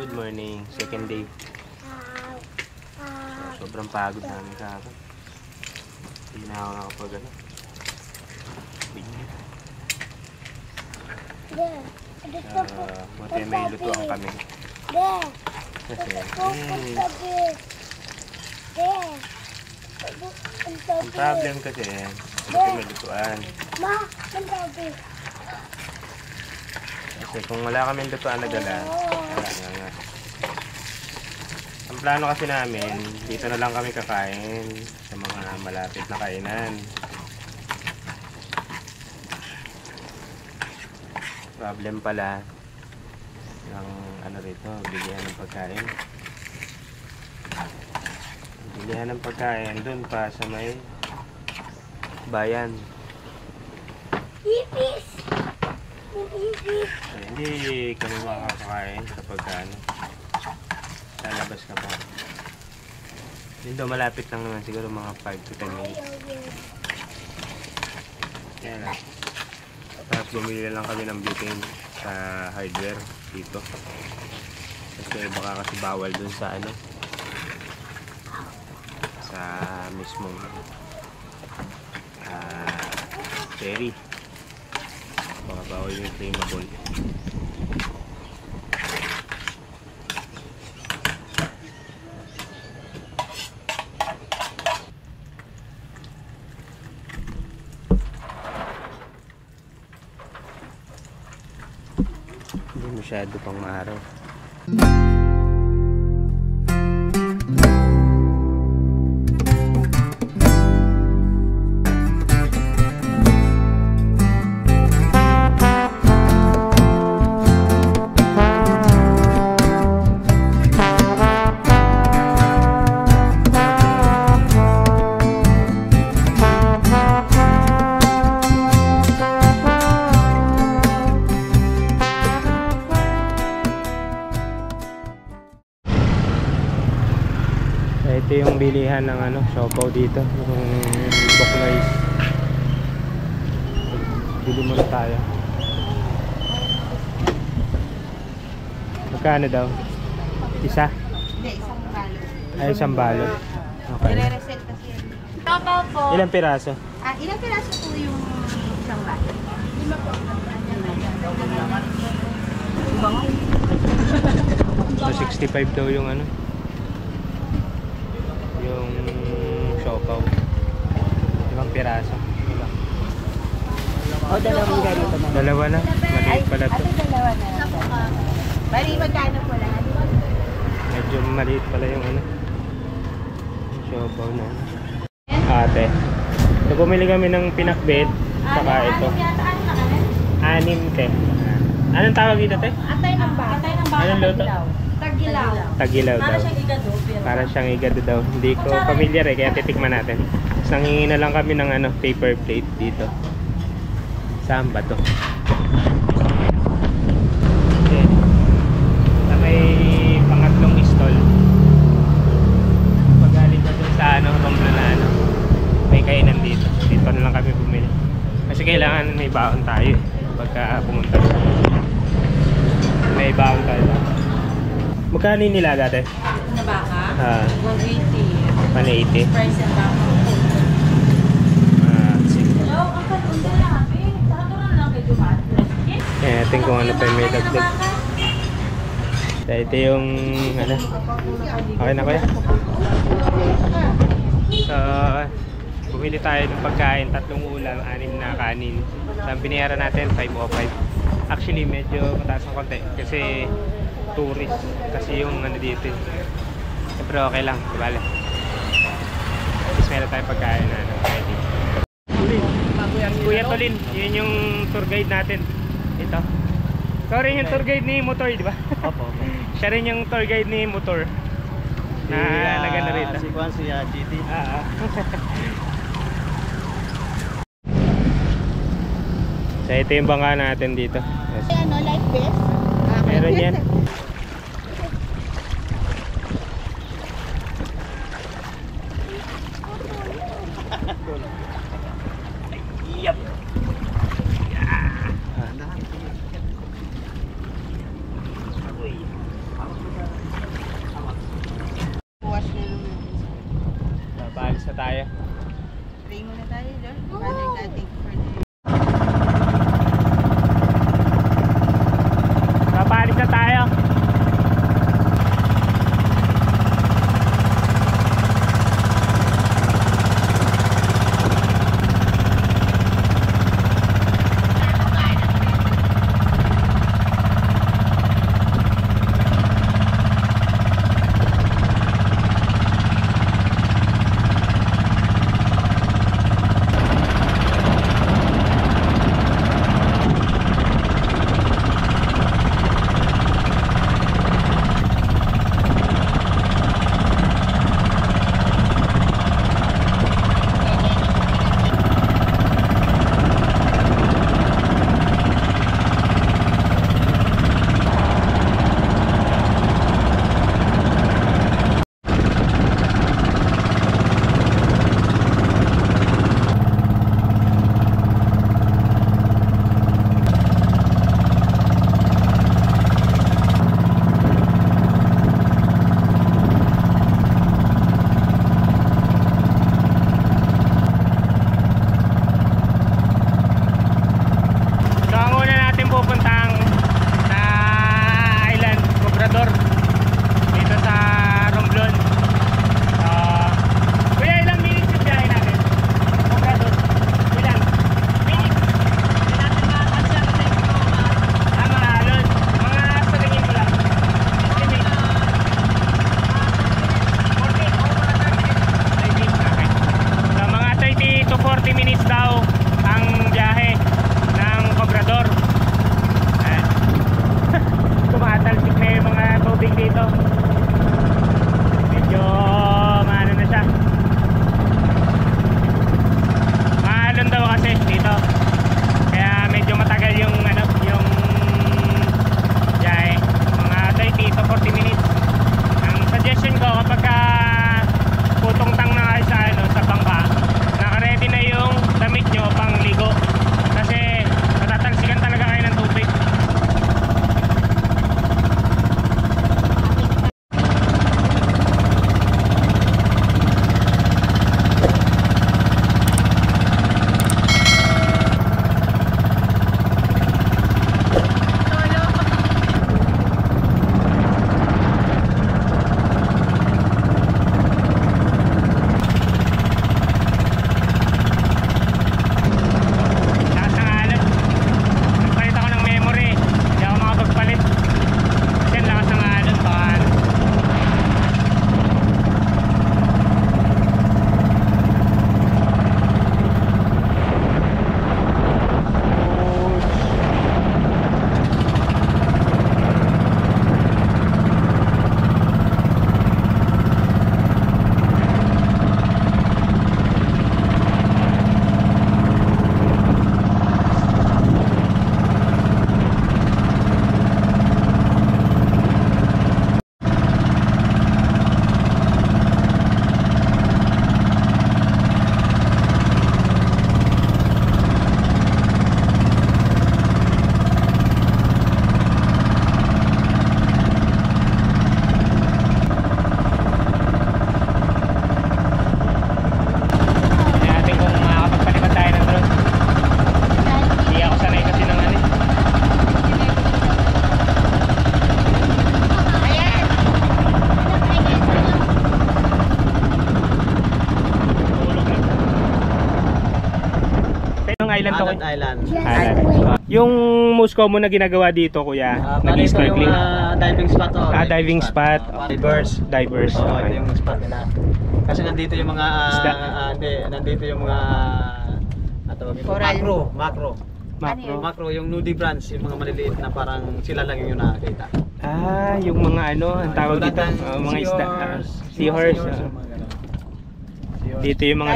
Good morning, second day. Sobrang pagod namin kahapon. Hindi na ako nakapag ano. Buti may lutuan kami. Kasi ang problem kasi buti may lutuan. Kasi kung wala kami lutuan na dala, wala nga. Ang plano kasi namin, dito na lang kami kakain sa mga malapit na kainan. Problem pala ng ano rito, bilihan ng pagkain. Bilihan ng pagkain doon pa sa may bayan. Ipis! Hindi kami makakakain kapag ano, lalabas ka pa. Yun daw, malapit lang naman siguro mga 5 to 10 minutes. Kaya lang. Tapos bumili lang kami ng butane sa hardware dito. Kasi baka kasi bawal dun sa ano, sa mismong cherry. Baka bawal yung flammable. Hindi masyado pang maaraw. Ito yung bilihan ng ano, siopaw dito, yung Boknois. Bili muna tayo. Magkano daw? Isa? Hindi, isang balot. Ay, isang balot. Okay. Nire-reset kasi yun. Siopaw po. Ilang piraso? Ilang piraso po yung isang balot? 5 po. So 65 daw yung ano, yung siopaw. 5 piraso. O, dalawang ganito na. Dalawa na. Maliit pala to. Dalawa na. Bali, magkano po lahat? Medyo maliit pala yung ano, siopaw na. Ate, so bumili kami ng pinakbet, saka ito. Anim te. Anong tawag dito te? Atay ng baka. Anong luto? Tagilaw. Tagilaw daw. igado. Para siyang igado daw. Hindi ko familiar eh, kaya titikman natin. Tapos nangingi na lang kami ng ano, paper plate dito. Saan ba to? Okay. Sa may pangatlong stall. Pagaling na dun sa ano, romblo na ano, may kainan dito. Dito na lang kami bumili. Kasi kailangan may baon tayo pagka pumunta. May baon tayo. Magkano yung nilaga tayo? Na baka? 180. 180. Price ang baka. Sige. Hello, ang kalunda na kami. Saka na lang kayo dumaan. Tingnan kung ano pa yung may dagdag. Ito yung ano. Okay na kuya? So, bumili tayo ng pagkain, 3 ulam, 6 na kanin. So, ang binayaran natin 505. Actually medyo mataas ang konti kasi tourist kasi yung ano dito. Pero okay lang, diba? Tapos meron tayong pagkain na ano, ready. Kuya Tolin, yun yung tour guide natin. Ito. Ikaw rin yung tour guide ni Motor, di ba? Opo. Siya rin yung tour guide ni Motor. Na nagana rito. Si Juan, si GT. So ito yung bangka natin dito. Yes. Ano, like this? Meron yan. Yep. Island. Yung most common na ginagawa dito, kuya, Bali, ito yung nag-snorkeling. diving spot. Diving spot. Divers. Divers. Oo, Okay. ito yung spot nila. Kasi nandito yung mga Isda. hindi, nandito yung mga Coral. macro. Macro. Macro yung nudibranch, yung mga maliliit na parang sila lang yung nakakita. Yung mga ano, ang tawag dito, mga isda. Seahorse. yung mga ganun. Seahorse. Dito yung mga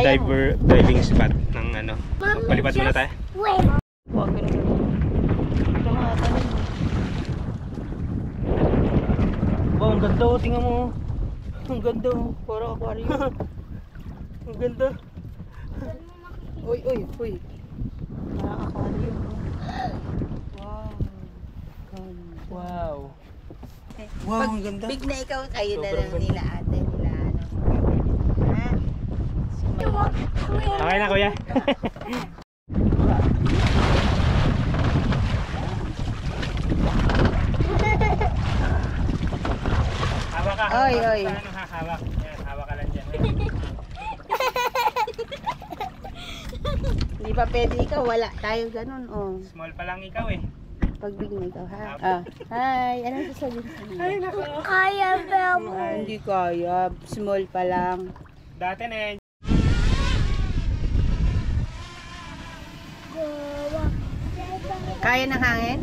diving spot ng ano. Palipad muna tayo. Huwag ka naman. Ito mga tanong. Wow, ang ganda, oh, tingnan mo. Ang ganda, oh. Parang aquarium. Ang ganda. Uy. Parang aquarium. Wow. Wow. Wow, ang ganda. Big na ikaw, kayo na Sobrang lang ganda. nila ate, nila ano. Ha? Okay na, kuya. Hawak ka. Oy, oy. Paano hahawak? Yan, hawak ka lang dyan. Hindi pa pwede ikaw, wala tayo ganun, oh. Small pa lang ikaw eh. Pag big na ikaw, ha? Hi, anong sasabihin sa inyo? Ay, naku. Kaya, Bebo. Hindi kaya, small pa lang. Dati na yan. Kaya ng hangin?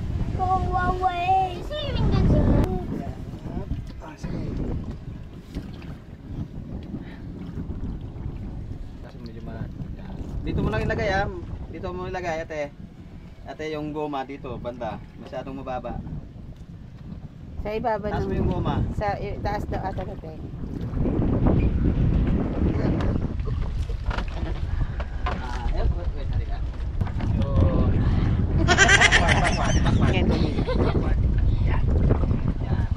Kasi medyo dito mo lang ilagay Dito mo ilagay ate. Ate yung goma dito, banda. Masyadong mababa. Sa ibaba Taas mo ng... yung goma. Sa taas daw ata na tayo. Wait, halika. Yan. Yan.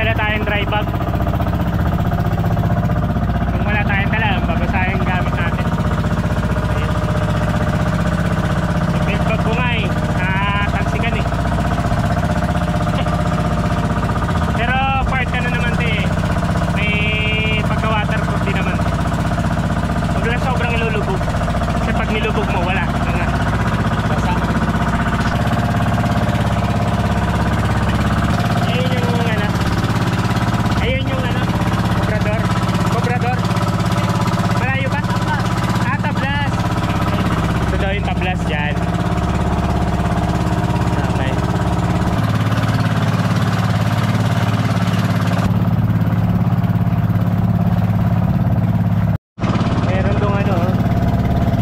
dala tayong dry bag. Kung wala tayong dala, babasahin yung gamit natin. Ayun. Yung bag bag ko nga eh, natansikan eh. Pero part ka na naman eh, may pagka-waterproof din naman. Huwag lang sobrang ilulubog. Kasi pag nilubog mo, wala. Basa. Ayun yung ano, Cobrador. Cobrador. Malayo pa? Ah, Tablas. Ito daw yung Tablas dyan. Okay. Meron dong ano,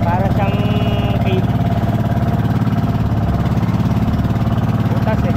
para siyang cave. Butas eh.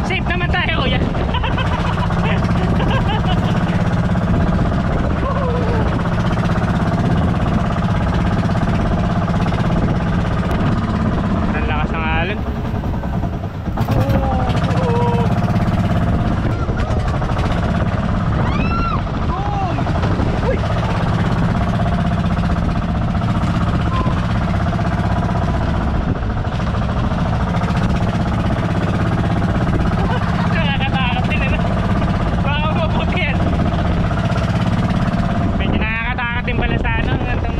Safe naman tayo, kuya. Ang lakas ng alon. Nakakatakot din ano. Baka umabot yan. Medyo nakakatakot din pala sa ano, itong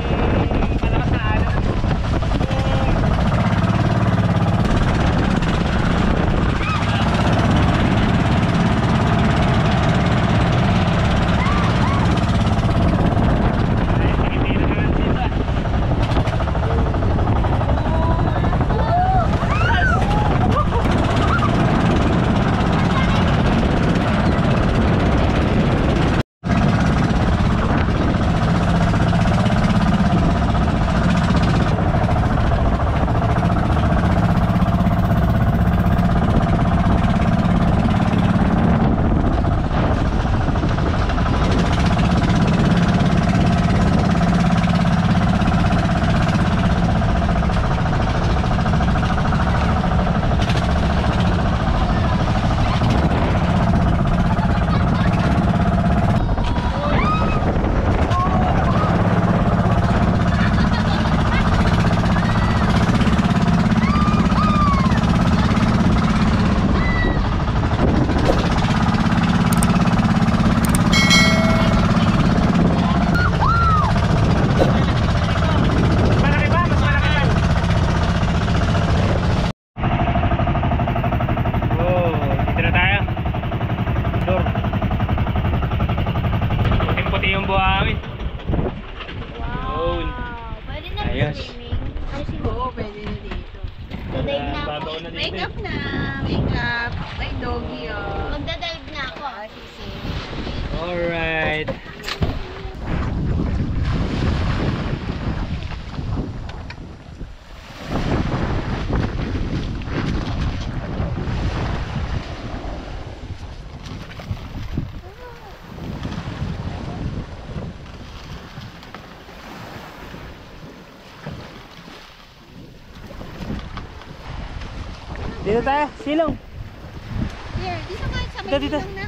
palakas na alon. Ay, tinitira naman dito ah. Malaki ba? Mas malaki ba? Oh, dito na tayo. Door. Puting-puti yung buhangin. Wow. Pwede na Ayos. swimming. Ay, Oo, pwede na dito. Dadive na ako. Babaw na dito. Wake up na. Wake up. May doggy, oh. Magdadive na ako. Sisi. Alright. Dito tayo, silong. Here, dito ka sa Dito, may dito. ilong na.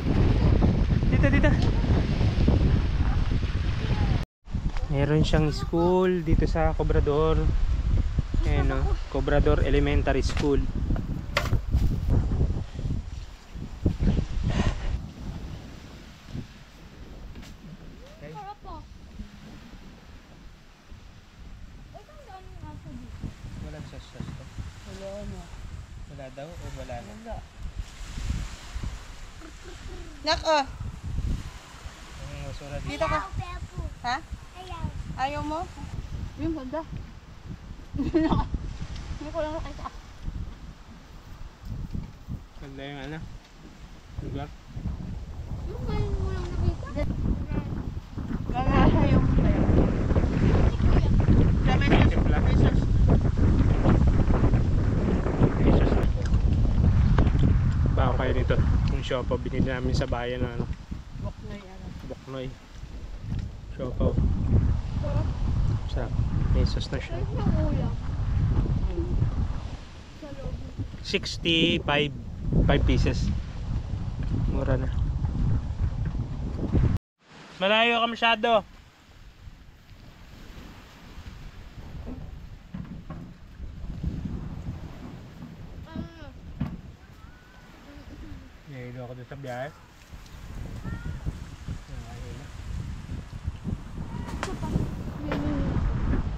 Dito. Meron siyang school dito sa Cobrador. Ayan o, Cobrador Elementary School. Sarap po. Eh, kung saan yung aso dito? Walang sas-sas to. Wala daw o wala na? Nako, Ang basura dito. dito ka. Ha? Ayaw. Ayaw mo? Yung ganda. Hindi ko lang nakita. Ganda yung ano. Lugar. Yung ngayon mo lang nakita. Gagasa yung tayo. Dami na Timpla. pesos. Pesos na. Baka kayo nito. Yung siopaw binili namin sa bayan na ano. Boknoy. Siopaw. Sarap. Pesos na siya. Kahit ng ulam. Sa loob. 65 5 pieces. Mura na. Malayo ka masyado. Nahilo ako doon sa biyahe. Nakahilo.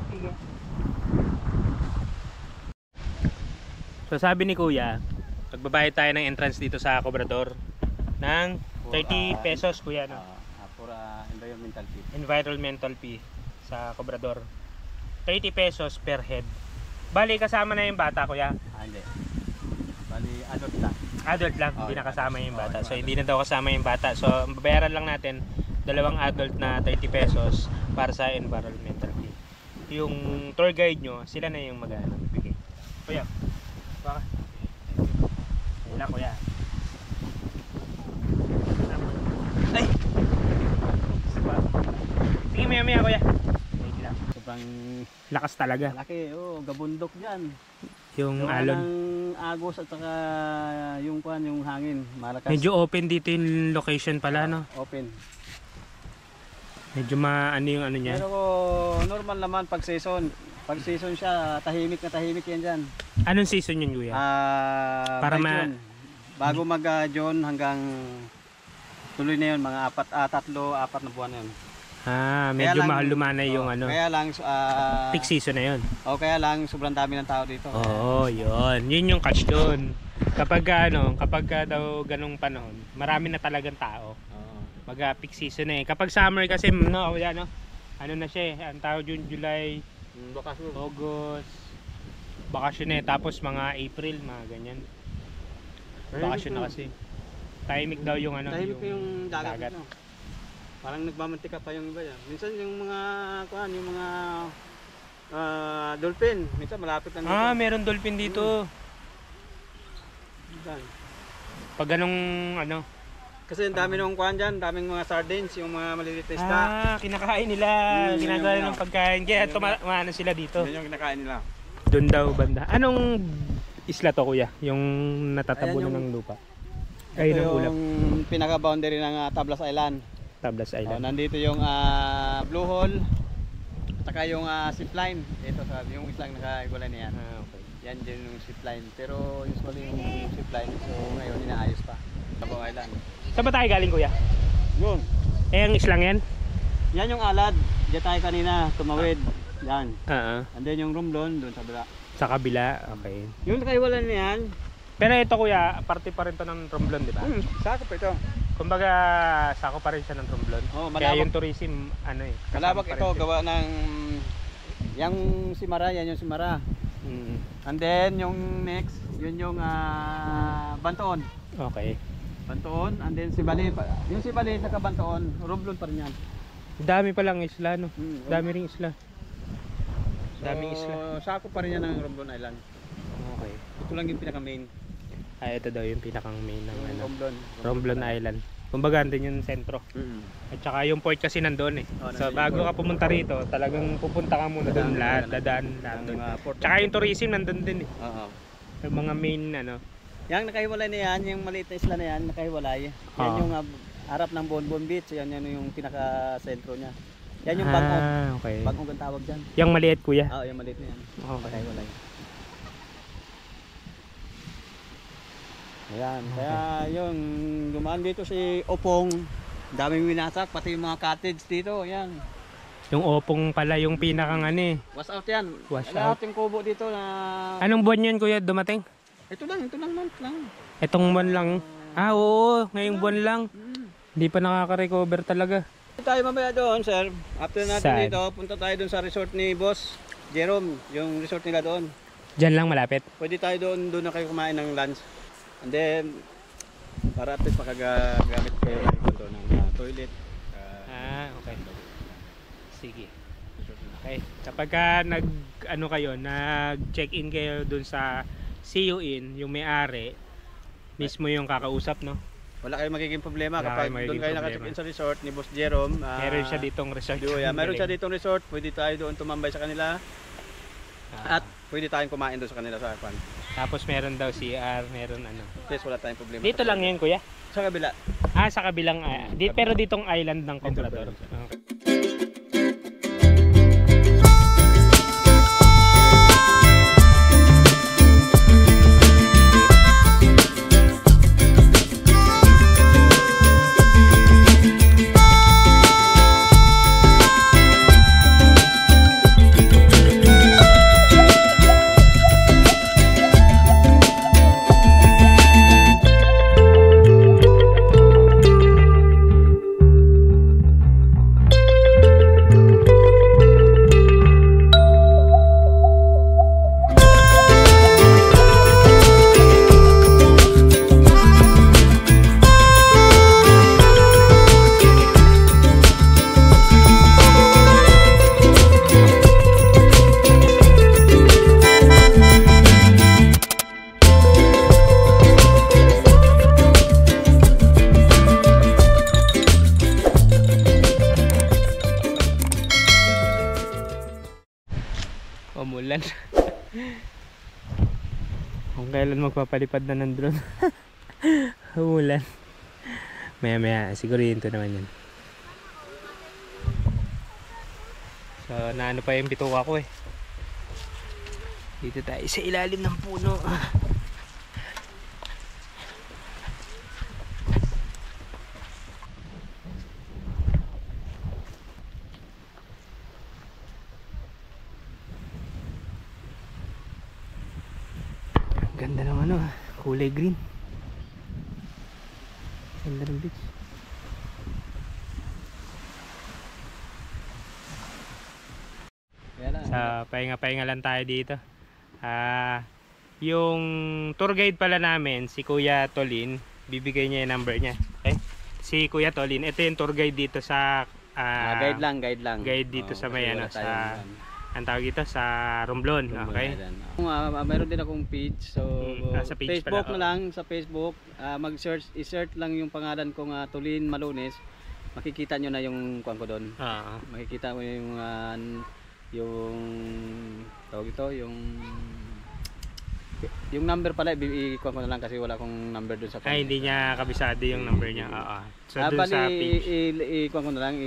Sige. So sabi ni Kuya, magbabayad tayo ng entrance dito sa Cobrador ng 30 pesos Kuya, no? For environmental fee. Environmental fee sa Cobrador. 30 pesos per head. Bali kasama na yung bata Kuya. Hindi. Bali, adult lang. Adult lang, hindi Oh, na kasama yung bata. yung So hindi na daw kasama yung bata. So babayaran lang natin dalawang adult na 30 pesos para sa environmental fee. Yung tour guide nyo, sila na yung mag-ano, bigay. Kuya, baka. Wala Kuya. Ay! Sige, maya Kuya. Wait lang. Sobrang Lakas talaga. laki. Gabundok dyan. Yung Gawa alon. ng agos at saka yung kuan, yung hangin. Malakas. Medyo open dito yung location pala, no? Open. Medyo ano yung ano niya. Pero normal naman pag season. Pag season siya, tahimik na tahimik yan dyan. Anong season yun, Kuya? Para Para ma- bago mag-June hanggang tuloy na yun, mga 4 na buwan na yun. Medyo mahal lumanay yung ano. Kaya lang, Peak season na yun. kaya lang sobrang dami ng tao dito. Oo, yun. Yun yung catch doon. Kapag daw ganung panahon, marami na talagang tao. Oo. Peak season na eh. Kapag summer kasi, no, yan, no? Ano na siya eh, ang tao June, July, Bakas mo. August, bakasyon eh. Tapos mga April, mga ganyan. Bakasyon na kasi. Tahimik daw yung ano, Tahimik yung dagat. dagat. No? Parang nagmamantika pa yung iba yan. Minsan yung mga yung mga dolphin, minsan malapit lang dito. Meron dolphin dito. Minsan. Pag ganong ano, Kasi ang dami nung kuan diyan, daming mga sardines, yung mga maliliit na isda. kinakain nila, ginagawa yun, nilang pagkain. Kaya tumaano sila dito. Yan yung kinakain nila. Doon daw banda. Anong isla to Kuya? Yung natatabunan Ayan yung- ng lupa? Ay, ng ulap. yung pinaka-boundary ng Tablas Island. Tablas Island. Nandito yung Blue Hole, saka yung zipline. Ito sa yung islang nakaigulay na yan. Okay. Yan din yung zipline. Pero usually yung zipline, so ngayon inaayos pa. Tabang Island. Saan ba tayo galing Kuya? Yun. Ang islang yan? Yan yung alad. Diyan tayo kanina, tumawid. Yan. Oo. And then yung Romblon, doon sa bala. Sa kabila. Okay. Yung nakaiwalan na yan, Pero ito Kuya, parte pa rin to ng Romblon, di ba? sakop ito. Kumbaga, sako pa rin siya ng Romblon. Oh, Kaya malawak. yung tourism, ano eh. kasama Malawak pa rin ito, siya. gawa ng yung Simara, yan yung Simara. Mm. And then yung next, yun yung Bantoon. Okay. Bantoon, and then Sibali. Yung Sibali sa Bantoon, Romblon pa rin yan. Dami pa lang isla, no? Mm, Dami ring isla. So, Daming isla. sakop pa rin yan ng Romblon Island. Okay. Ito lang yung pinaka-main. Ito daw yung pinakang main ng ano, Romblon. Romblon Island. Kumbaga, andun yung sentro. At saka yung port kasi nandun eh. Oh, So nandun bago yung ka pumunta rito, talagang pupunta ka muna doon lahat, dadaan lahat doon. Tsaka yung tourism nandun din eh. Oo. Yung mga main ano, Yang nakahiwalay na yan, yung maliit na isla na yan, nakahiwalay. Yan Ah. yung harap ng Bonbon Beach, yan yung pinaka-sentro niya. Yan yung Bangog. Okay. Bangog ang tawag dyan. Yung maliit kuya. Oo, yung maliit na yan. Okay. Nakahiwalay. Ayan, kaya yung dumaan dito si Opong, daming winasak, pati yung mga cottage dito, ayan. Yung opong pala yung pinakang ano eh. Was out yan. Was Lahat out. yung kubo dito na... Anong buwan yun kuya dumating? Ito lang month lang. Itong buwan lang. Ah oo, ngayong buwan lang. Mm. Hindi pa nakaka-recover talaga. Tayo mamaya doon, sir. After natin Saan? dito, punta tayo doon sa resort ni Boss Jerome, yung resort nila doon. Diyan lang malapit. Pwede tayo doon na kayo kumain ng lunch. And then, para at least makagamit kayo doon ng toilet. Okay. Sige. Okay. Kapag nag-check-in kayo dun sa See You In, yung may-ari, mismo yung kakausap, no? Wala kayong magiging problema Wala kapag kayong magiging doon kayo problema. naka-check-in sa resort ni Boss Jerome. Meron siya ditong resort. Meron siya ditong resort. Pwede tayo doon tumambay sa kanila. At pwede tayong kumain doon sa kanila sa kwan. Tapos meron daw CR, meron ano. Yes, wala tayong problema. Dito lang yun, kuya? Sa kabila. Sa kabilang, pero ditong island ng Comprador. Okay. Umulan. Kung kailan magpapalipad na ng drone. Umulan. Maya siguro yun to naman yun. So naano pa yung bituka ko eh. Dito tayo sa ilalim ng puno. Ganda ng ano, kulay green. Ganda ng beach. Sa pahinga-pahinga lang tayo dito. Yung tour guide pala namin, si Kuya Tolin, bibigay niya yung number niya. Okay? Si Kuya Tolin, ito yung tour guide dito sa guide lang. Guide dito sa may ano, sa ang tawag dito sa Romblon, okay? Mayroon din akong page. So sa page Facebook pala, na lang, sa Facebook, i-search lang yung pangalan kong Tolin Malunes. Makikita nyo na yung kuwan ko doon. Makikita mo yung tawag ito, yung number pala, i-kuwan ko na lang kasi wala akong number doon sa page. Hindi niya kabisado yung number niya. So doon sa page, i-kuwan ko na lang,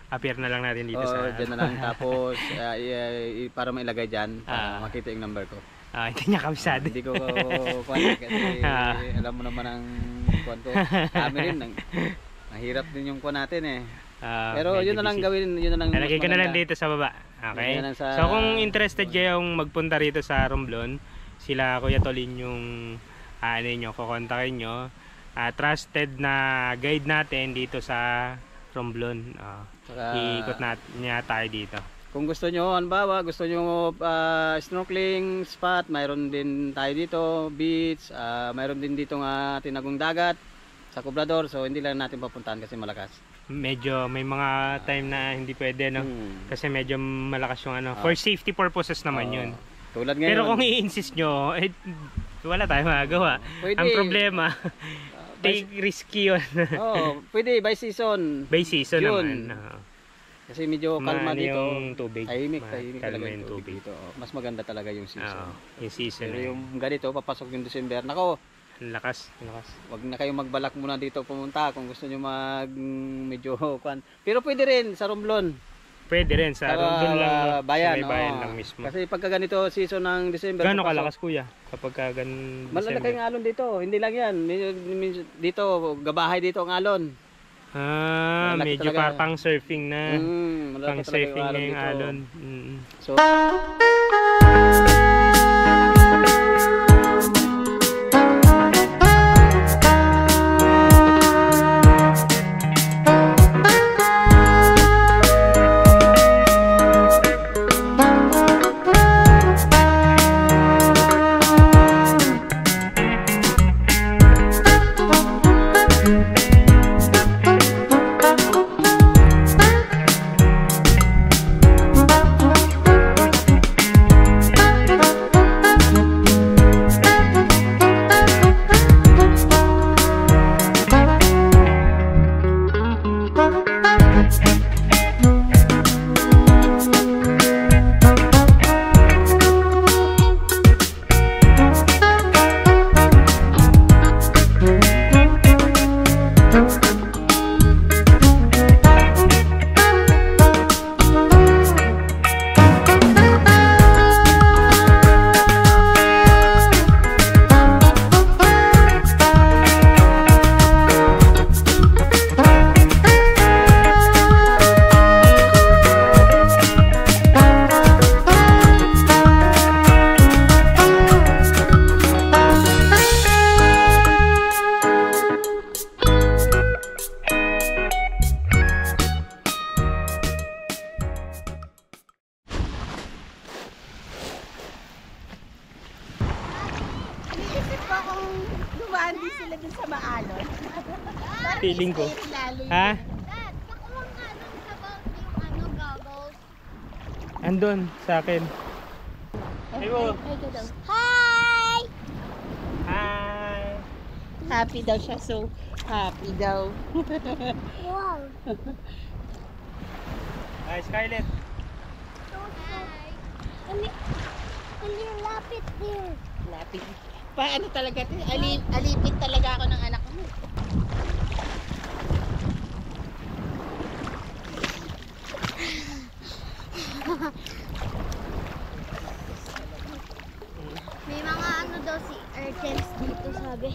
appear na lang natin dito sa dyan na lang. Tapos para mailagay dyan, makita yung number ko. Hindi niya kabisado. Hindi ko kuwan kasi alam mo naman ang kuwan ko. Kami rin, mahirap din yung kuwan natin eh. Pero yun na lang gawin, yun na lang. Nalagay ko na lang dito sa baba. Okay? So kung interested kayong magpunta rito sa Romblon, sila Kuya Tolin yung kukontakin nyo. Trusted na guide natin dito sa Romblon. Iikot niya tayo dito. Kung gusto nyo, halimbawa, gusto nyo snorkeling spot, mayroon din tayo dito, beach, mayroon din dito nga tinagong dagat sa Comprador, so hindi lang natin papuntahan kasi malakas. Medyo may mga time na hindi pwede, no? Kasi medyo malakas yung ano. For safety purposes naman yun. Tulad ngayon. Pero kung i-insist nyo, wala tayong magagawa. Ang problema, take risky yun. Pwede by season. By season June. naman. Kasi medyo kalma Maano dito. yung tubig. Tahimik Kalma talaga yung tubig. dito. Mas maganda talaga yung season. Oo, yung season Pero na yun. yung ganito, papasok yung December. Nako, Ang lakas, ang lakas. wag na kayong magbalak muna dito pumunta kung gusto nyo medyo kwan. Pero pwede rin sa Romblon. Pwede rin sa doon lang, no? bayan, sa may bayan oo. lang mismo. Kasi pagka ganito season ng December, Gano'ng papasok. kalakas kuya kapag ka ganun Malalaki ang alon dito. Hindi lang yan. Dito, gabahay dito ang alon. Ah, Malaki medyo talaga. pang surfing na. Malaki Pang talaga surfing na yung dito. alon. Mm. So, Iniisip ko kung dumaan din sila dun sa maalon. Parang Feeling ko. scary lalo yun. Ha? Dad, nakuha nga nung about yung goggles. Andun sa akin. Hello. Hi! Hi. Happy daw siya, so happy daw. Wow! Hi, Scarlett. Hi! Ali, lapit there. Lapit. Paano talaga ito? Alipin talaga ako ng anak ko. May mga ano daw si Artems dito sabi.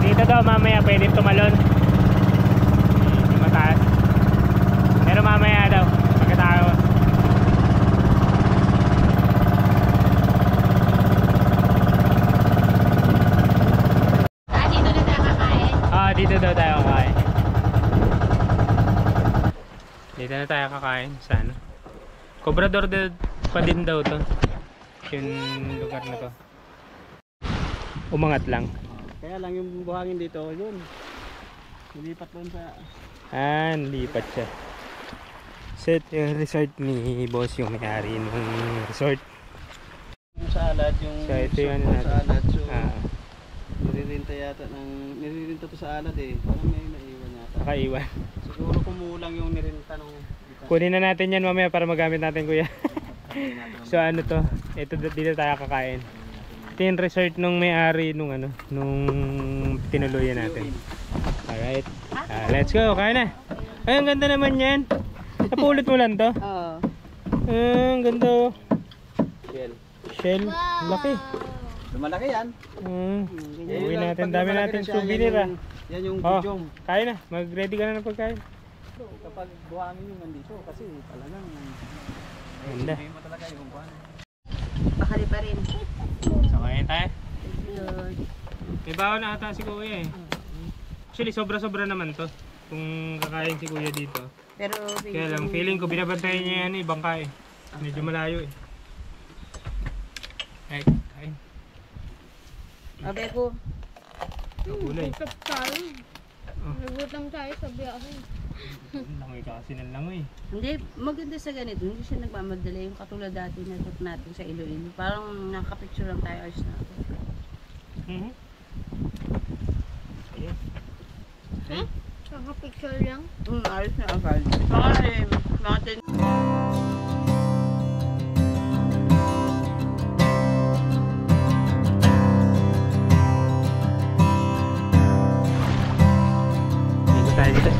Dito daw mamaya pwedeng tumalon. Hindi mataas. Pero mamaya daw, pagkatapos. Dito na tayo kakain. Ah, dito daw tayo kakain. Dito na tayo kakain sa ano. Cobrador pa din daw to. Yung lugar na to. Umangat lang. kaya lang yung buhangin dito, yun. Nilipat doon sa... Ah, nalipat siya. Set yung resort ni boss yung may-ari ng resort. Yung sa alad, yung... So ito yung ano sa natin. alad, so... Ah, Niririnta yata ng... Niririnta to sa alad eh. Parang may naiwan yata. nakaiwan. Siguro kumulang yung nirinta nung... Kunin na natin yan mamaya para magamit natin kuya. So ano to? Ito dito tayo kakain. Ito yung resort nung may-ari nung ano, nung tinuluyan natin. Alright. Let's go, kain na. Ay, ang ganda naman yan. Napulot mo lang to. Oo. Ang ganda. Oh. Shell. Shell. Laki. Lumalaki yan. Uwi natin. Dami natin souvenir ah. Yan yung Oh, kudyong. kain na. Mag-ready ka na ng pagkain. Kapag buhangin yung nandito kasi talagang Ganda. Bakali pa rin. So, kaya tayo. Lord. May baon na ata si Kuya eh. Actually, sobra-sobra naman to. Kung kakain si Kuya dito. Pero Kaya lang, feeling ko binabantayan niya yan eh, bangka eh. Medyo malayo eh. Ay, kain. Abe ko. Gulay. Tutap tayo. Oh. Nagutom tayo sa biyahe. Langoy kasi ng langoy. Hindi, maganda sa ganito. Hindi siya nagmamadali. Yung katulad dati na trip natin sa Iloilo. Parang nakapicture lang tayo ayos na. Mhm. Ayun. Ha? Naka-picture lang. Ayos na agad. Baka natin. Dito tayo dito.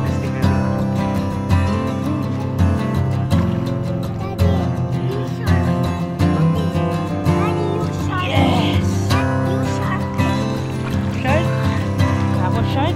Testing natin. Shark? Ako shark?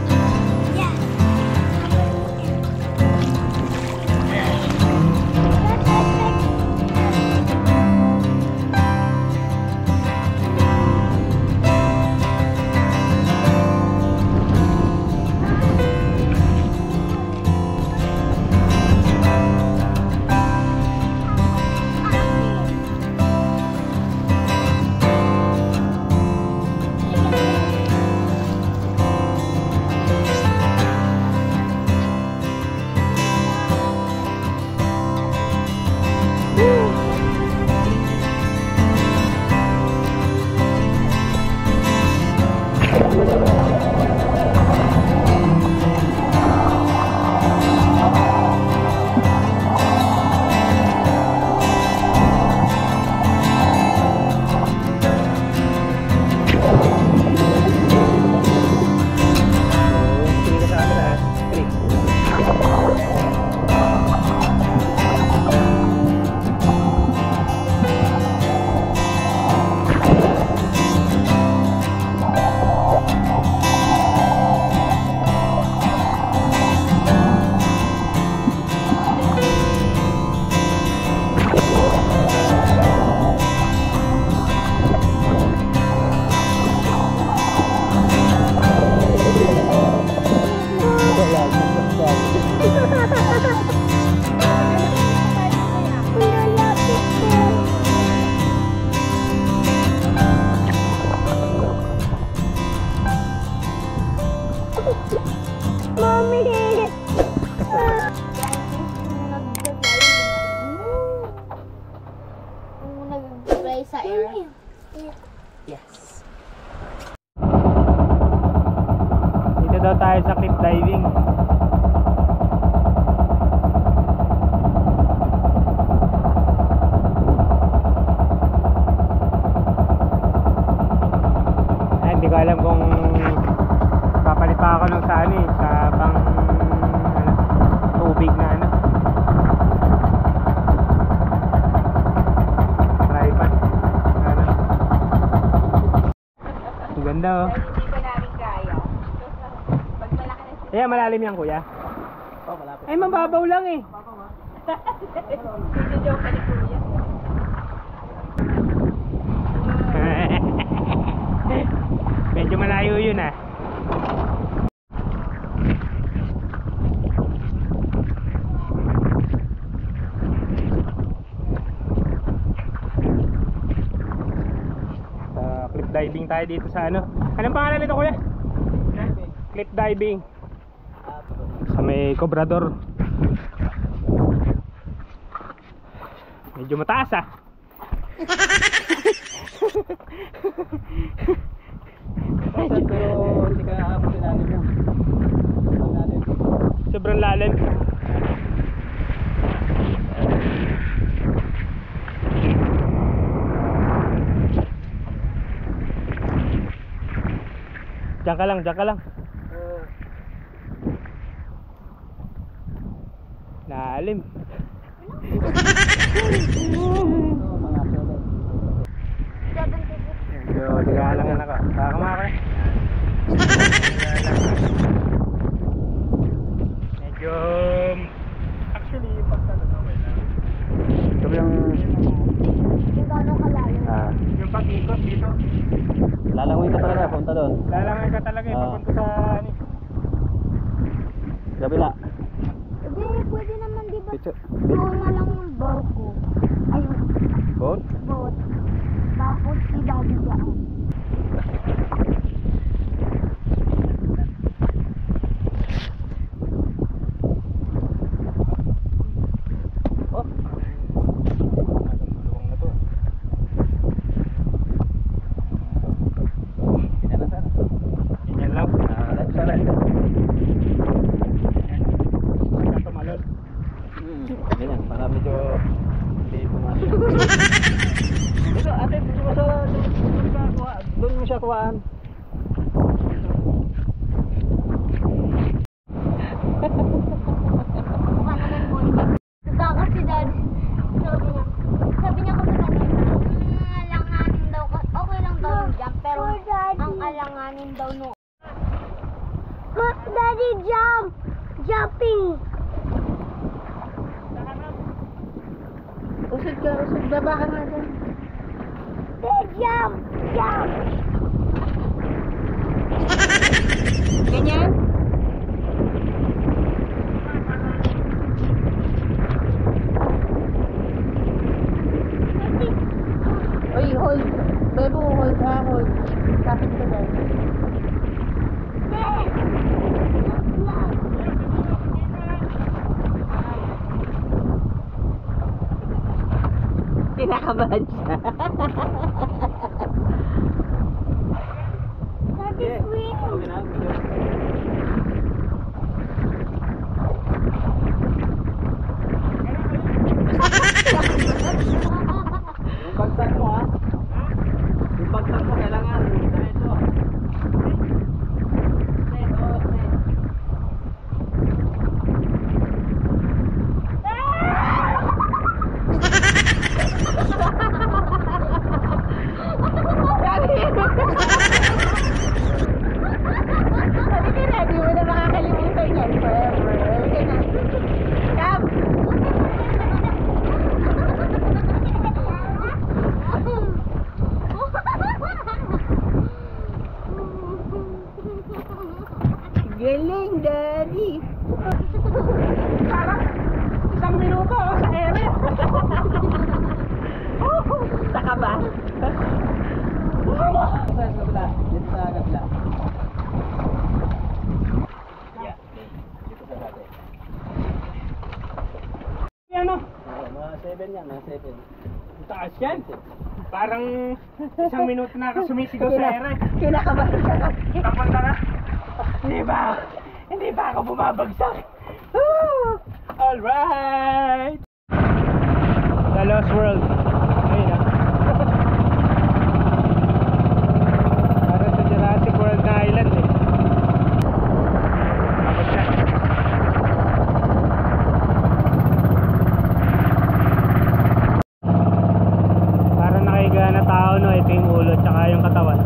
Nag-fly sa air. Yes. Dito daw tayo sa cliff diving. Ay, hindi ko alam kung papalit pa ako ng sa ano eh, sa pang ano, tubig na ano. Tripod. Ano. Ang ganda oh. Hindi pa namin kaya. Pag malaki na siya. Ayan, malalim yan kuya. Oh, malapit. Ay, mababaw lang eh. Joke ka ni Kuya. Medyo malayo yun ah. Cliff diving tayo dito sa ano. Anong pangalan nito kuya? Cliff diving. Sa may Cobrador. Medyo mataas ah. Pero hindi ka aabot ilalim yan. Sobrang lalim. Diyan ka lang, diyan ka lang. Lalim. Medyo ligalangan ako. Saka mga medyo actually pag ikot dito. Lalangoy ka talaga, punta doon. Lalangan ka talaga eh, Ah. papunta sa ano. Kabila. Hindi, pwede naman di ba? Picture. Doon na lang yung barko. Ayun, Boat? boat. Tapos si Daddy dyan. Oh. Luwang na to. Ganyan na sana. Ganyan lang. Light sa light. Saan tumalon? Ganyan, para medyo hindi pumasok. Dito, ate, dito mo sa doon mo siya kuhaan. Mukha naman boy. Nagkakas si Daddy. Sabi niya kasi kanina, alanganin daw. Okay lang daw yung jump, pero ang alanganin daw no. Daddy, jump! Jumping! Usod ka, usod. Baba ka nga dyan. Jump! Jump! Ganyan? Uy, hold. Bebo, hold ha, hold. Kapit ka dyan. Kinakabahan siya. Daddy, swing! Okay na, medyo. Yung bagsak mo ha. Yung bagsak mo kailangan. Diretso. Sabi ka na, di mo na makakalimutan yan forever. Halika na. Come! Galing, Daddy! Isang minuto sa ere. Saka ba? Sa kabila. Dito sa kabila. Yeah. Dito sa kabila. Ano? Mga 7 yan, mga 7. Ang taas yan. Parang isang minuto na ako sumisigaw sa ere. Kinakabahan ka kasi. Kapunta na. Hindi ba ako bumabagsak? Woo! Alright! The Lost World. Ayun na. Para sa Jurassic World na island eh. Tapos na. Para nakahiga na tao no, ito yung ulo tsaka yung katawan.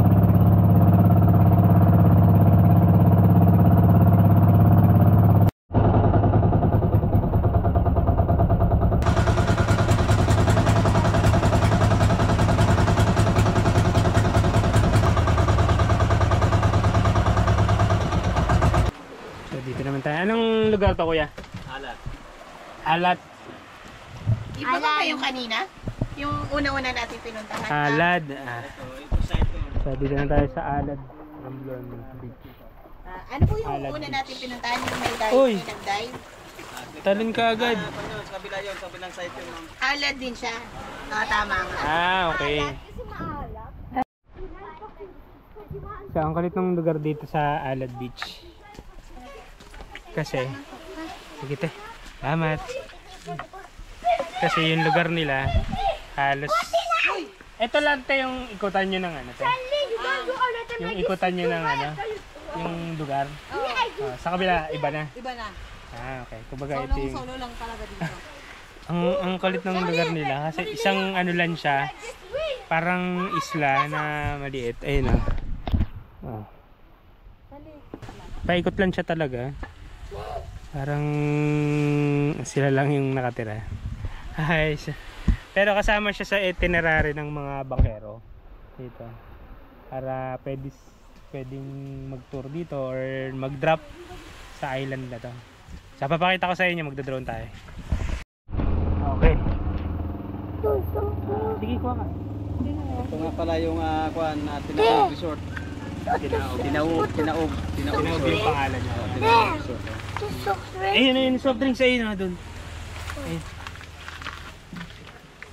So dito naman tayo. Anong lugar to kuya? Alat. Alat. Iba ba yung kanina? Yung una-una natin pinuntahan? Alad. So, ito side ko. So dito na tayo sa Alad. Ramblon Beach. Ano po yung Alad una Beach. natin pinuntahan? Yung may dive, Uy! may nag-dive? Talon ka agad. Sa kabila yun, sa kabilang side yun. Ma'am. Alad din siya. Tama nga. Ah, okay. Kasi maalak. So ang kulit ng lugar dito sa Alad Beach. Kasi, sige te, salamat. Kasi yung lugar nila, halos, eto lang te yung ikutan nyo ng ano te. Yung ikutan nyo ng ano, yung lugar. Sa kabila, iba na. Iba na. Ah, okay. Kumbaga ito yung, Solo lang talaga dito. ang kulit ng lugar nila. Kasi isang ano lang siya, parang isla na maliit. Ayun o. Oh. Paikot lang siya talaga. Parang sila lang yung nakatira. Ay, pero kasama siya sa itinerary ng mga bangkero. dito. Para pwedeng mag-tour dito or mag-drop sa island na to. So papakita ko sa inyo, magda-drone tayo. Okay. Sige, kuha ka. Ito nga pala yung kuan Tinaog Resort. Tinaog Yung pangalan niya. Tinaog Resort. Ayun, soft drink sa inyo doon.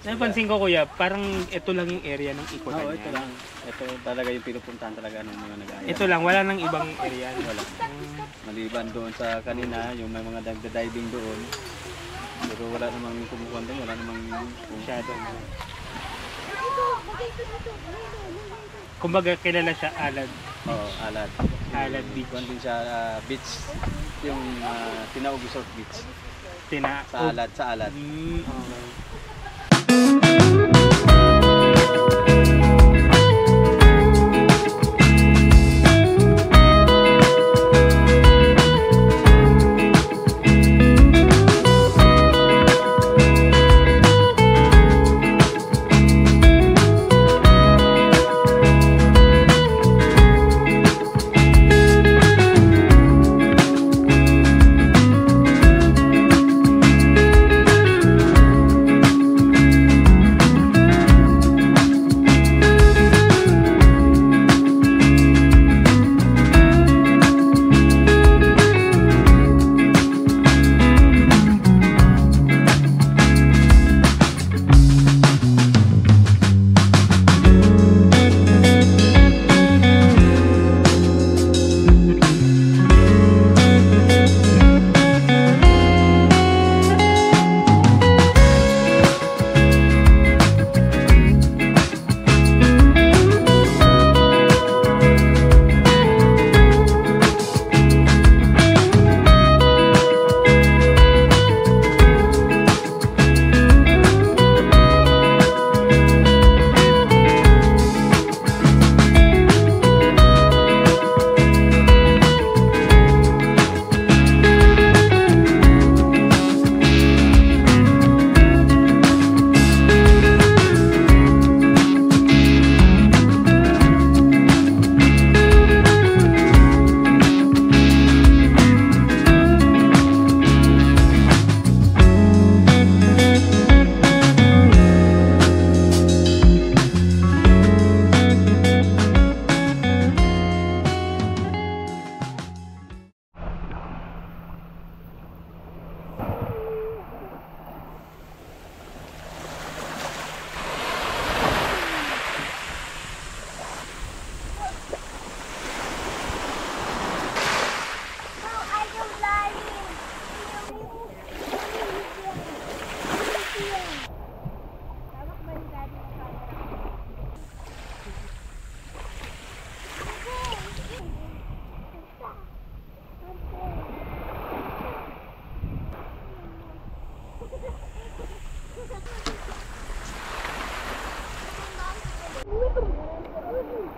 Napansin ko kuya, parang ito lang yung area ng ikutan Oo, niya. ito lang. Ito talaga yung pinupuntahan talaga ng mga nag-aayos. Ito lang, wala nang ibang area. Wala. Maliban doon sa kanina, yung may mga nagda-diving doon. Pero wala namang kumukuha doon, wala namang Masyado. Kumbaga kilala siya Alad. Oo, Alad. Alad Beach. Kuhan din siya beach. Yung Tinaog Resort Beach. Sa Alad, sa Alad. Okay.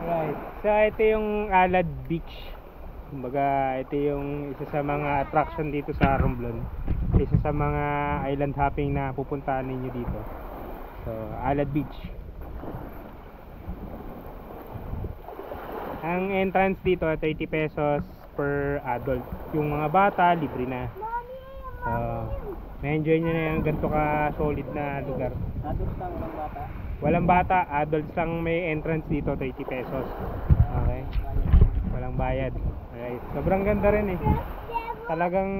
Right. So ito yung Alad Beach. Kumbaga ito yung isa sa mga attraction dito sa Romblon. Isa sa mga island hopping na pupuntahan ninyo dito. So Alad Beach. Ang entrance dito 30 pesos per adult. Yung mga bata libre na. So may enjoy nyo na yung ganito ka solid na lugar. Adults lang, walang bata. Walang bata, adults lang may entrance dito, 30 pesos. Okay. Walang bayad. Alright. Sobrang ganda rin eh. Talagang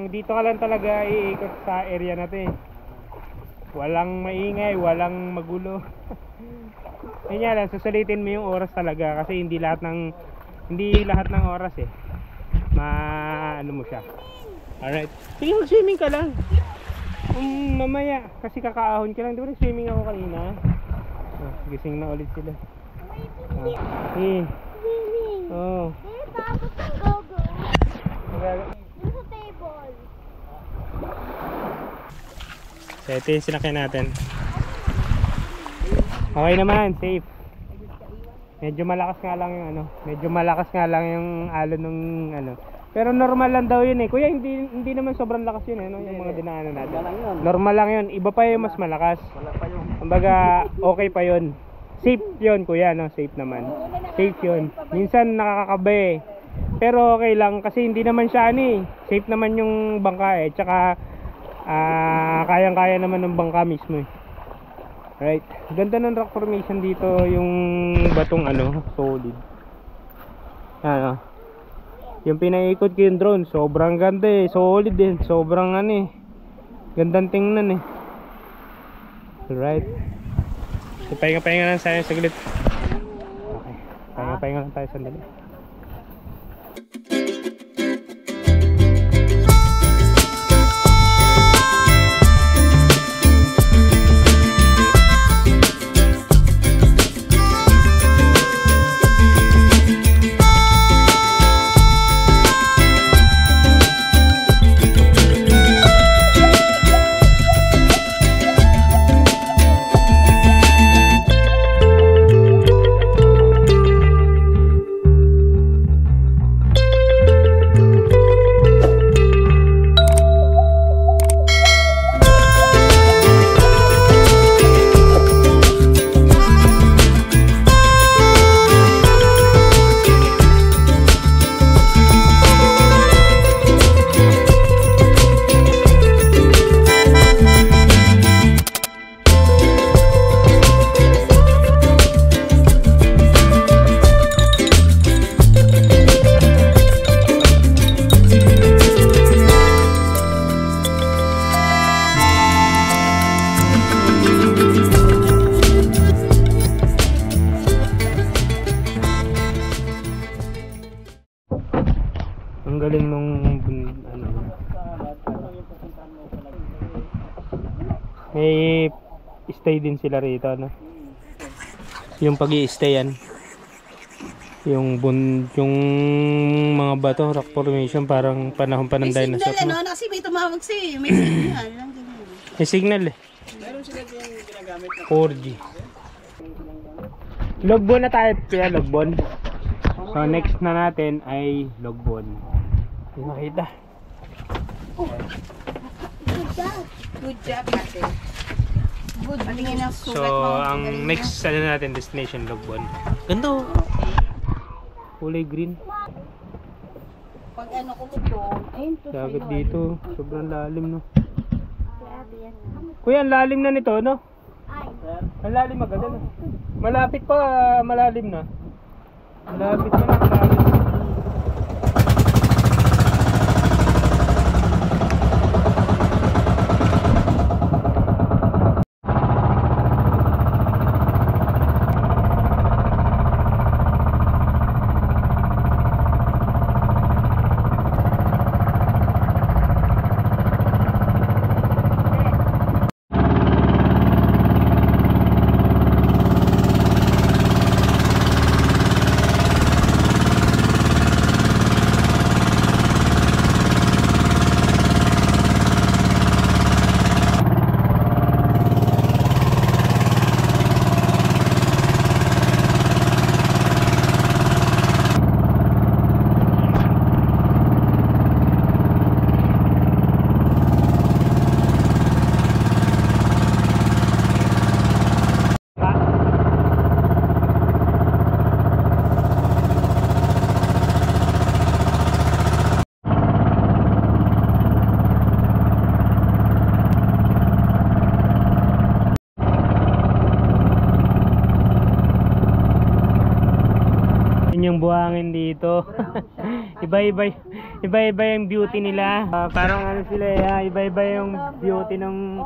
dito ka lang talaga iikot sa area na 'to eh. Walang maingay, walang magulo. Yun nga lang, susulitin mo yung oras talaga kasi hindi lahat ng oras eh. Ano mo siya. Alright. Sige, mag-swimming ka lang. Mamaya, kasi kakaahon ka lang. Di ba nag-swimming ako kanina? Gising na ulit sila. Swimming. Oh. Tapos ang gogo. Yung sa table. So ito yung sinakyan natin. Okay naman, safe. Medyo malakas nga lang yung alon ng ano. Pero normal lang daw yun eh. Kuya, hindi naman sobrang lakas yun eh, no? Yung mga dinaanan natin. Normal lang yun. Iba pa yung mas malakas. Wala pa yung Kumbaga, okay pa yun. Safe yun kuya, no? Safe naman. Safe yun. Minsan nakakakabe. Pero okay lang kasi hindi naman siya safe naman yung bangka Tsaka kayang-kaya naman ng bangka mismo Right. Ganda ng rock formation dito, yung batong solid. Yung pinaikot ko yung drone, sobrang ganda solid din, sobrang gandang tingnan Alright. Pahinga-pahinga lang tayo saglit. Okay. Pahinga-pahinga lang tayo sandali. Ang galing nung may stay din sila rito yung pag-i-stayan yung mga bato rock formation parang panahon pa ng dinosaur Kasi may tumawag may signal may signal Meron sila yung ginagamit na 4G. Logbon na tayo kaya Logbon. So next na natin ay Logbon. Hindi makita. Good job ate. Good. Patingin ang sugat So mo. ang next natin destination Logbon. Ganda kulay green. Pag ko doon, ayun to Dagat dito. Sobrang lalim Kuya, ang lalim na nito Ang lalim agad Malapit pa, malalim na. Malapit na, malalim. Yung buhangin dito. Iba-iba yung beauty nila. Parang sila iba-iba yung beauty ng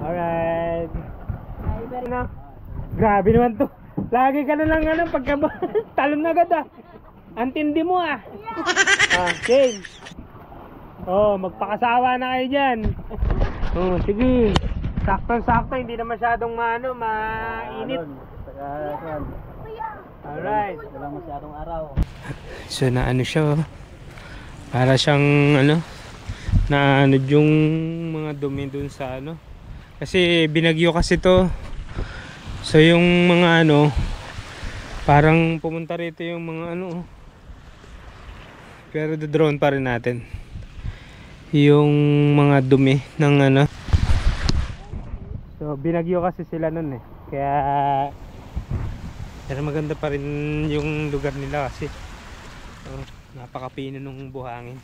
Alright. Grabe naman to. Lagi ka na lang pagka talon na agad Antindi mo James. Magpakasawa na kayo dyan. Sige. Sakto-sakto, hindi na masyadong mainit. Alright. walang masyadong araw. So na siya para siyang na yung mga dumi dun sa kasi binagyo kasi to. So yung mga parang pumunta rito yung mga pero drone pa rin natin yung mga dumi ng So binagyo kasi sila nun Kaya pero maganda pa rin yung lugar nila kasi napakapino nung buhangin.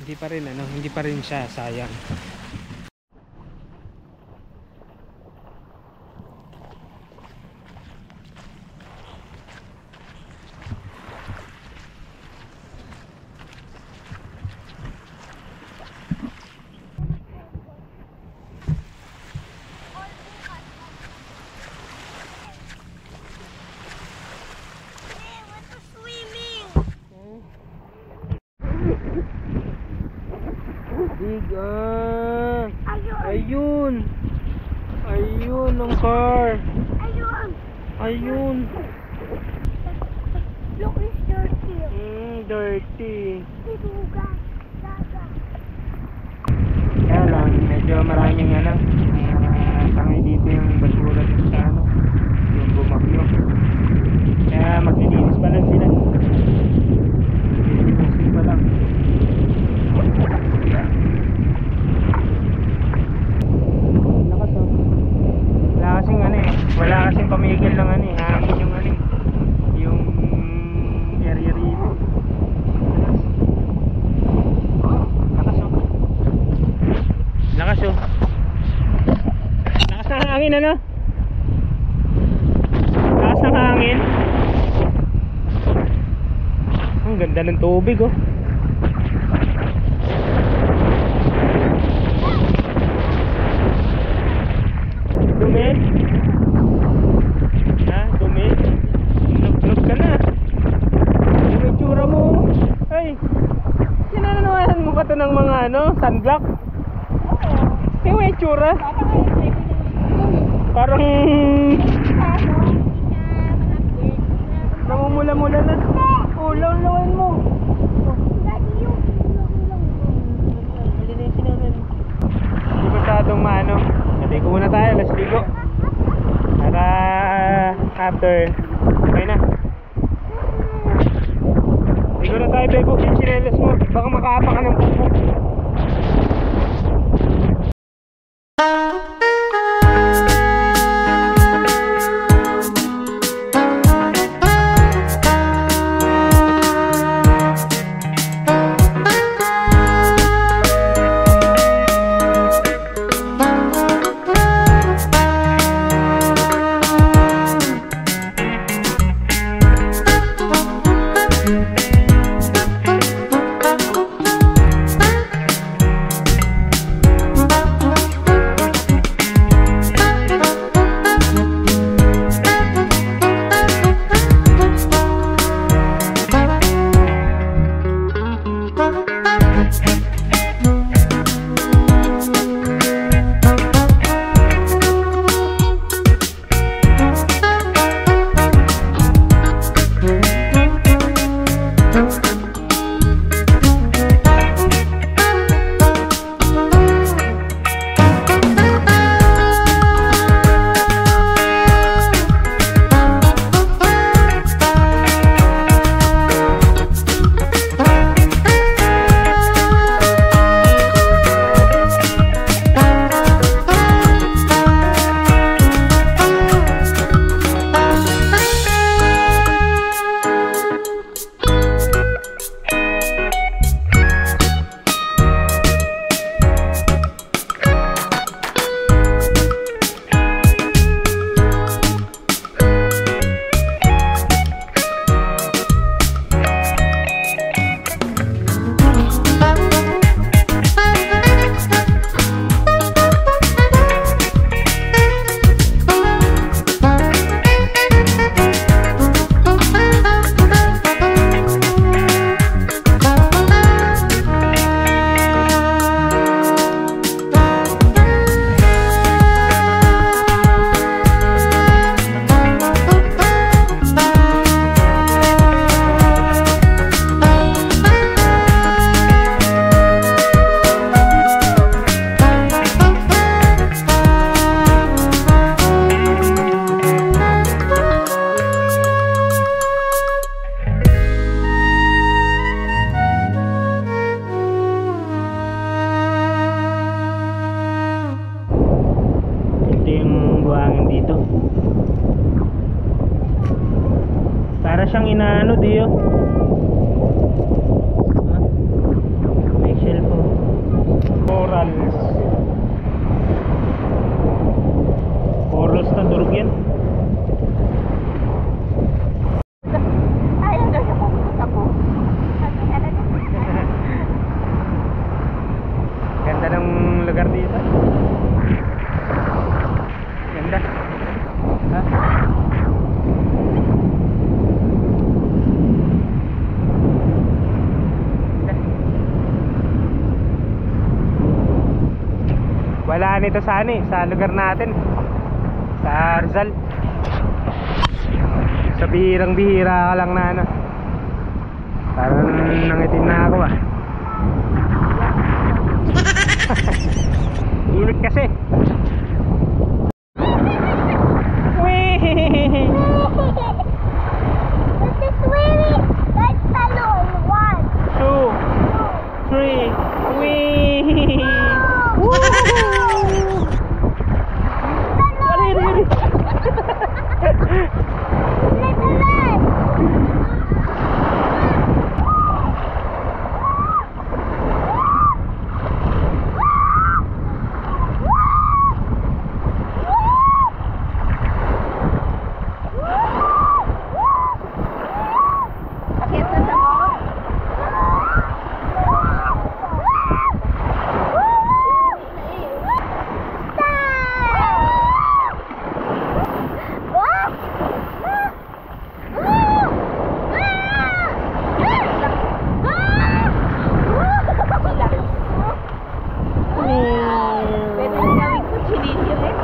Hindi pa rin siya sayang. Ayun. Ayun ang car. Ayun. Look, it's dirty. Dirty. Dibugan. Daga. Kaya lang, medyo maraming tangay dito yung basura dito sa yung bumagyo. Kaya maglilinis pa lang sila. Maglilinis pa lang. Wala kasing pamigil ng hangin yung area rito. Lakas ng hangin lakas ng hangin. Ang ganda ng tubig dumi. Dumi. Nug ka na. Yung itsura mo. Ay, sinananawahan mo ka to ng mga sunblock? Yung itsura parang namumula-mula na. Lawan mo. Hindi masyadong Hindi ko muna tayo, let's ligo. Para after okay na. Ligo na tayo, Bebo. Yung sinelas mo, baka makaapa ka ng pupo. buwangin dito. Para siyang inaano diyo. May shell po. Corals. Corals na durog yan. Ayaw daw siya pupunta po. Ganda ng lugar dito. Ganda. Ha? Wala nito sa ano eh, sa lugar natin. Sa Rizal. Sa bihirang-bihira ka lang na ano. Parang nangitim na ako ah. Init kasi. Wee! This is swimming. Let's balloon. 1, 2, 3. Wee! Akit na sa mo. Pwede na gawin ko chinilyo eh.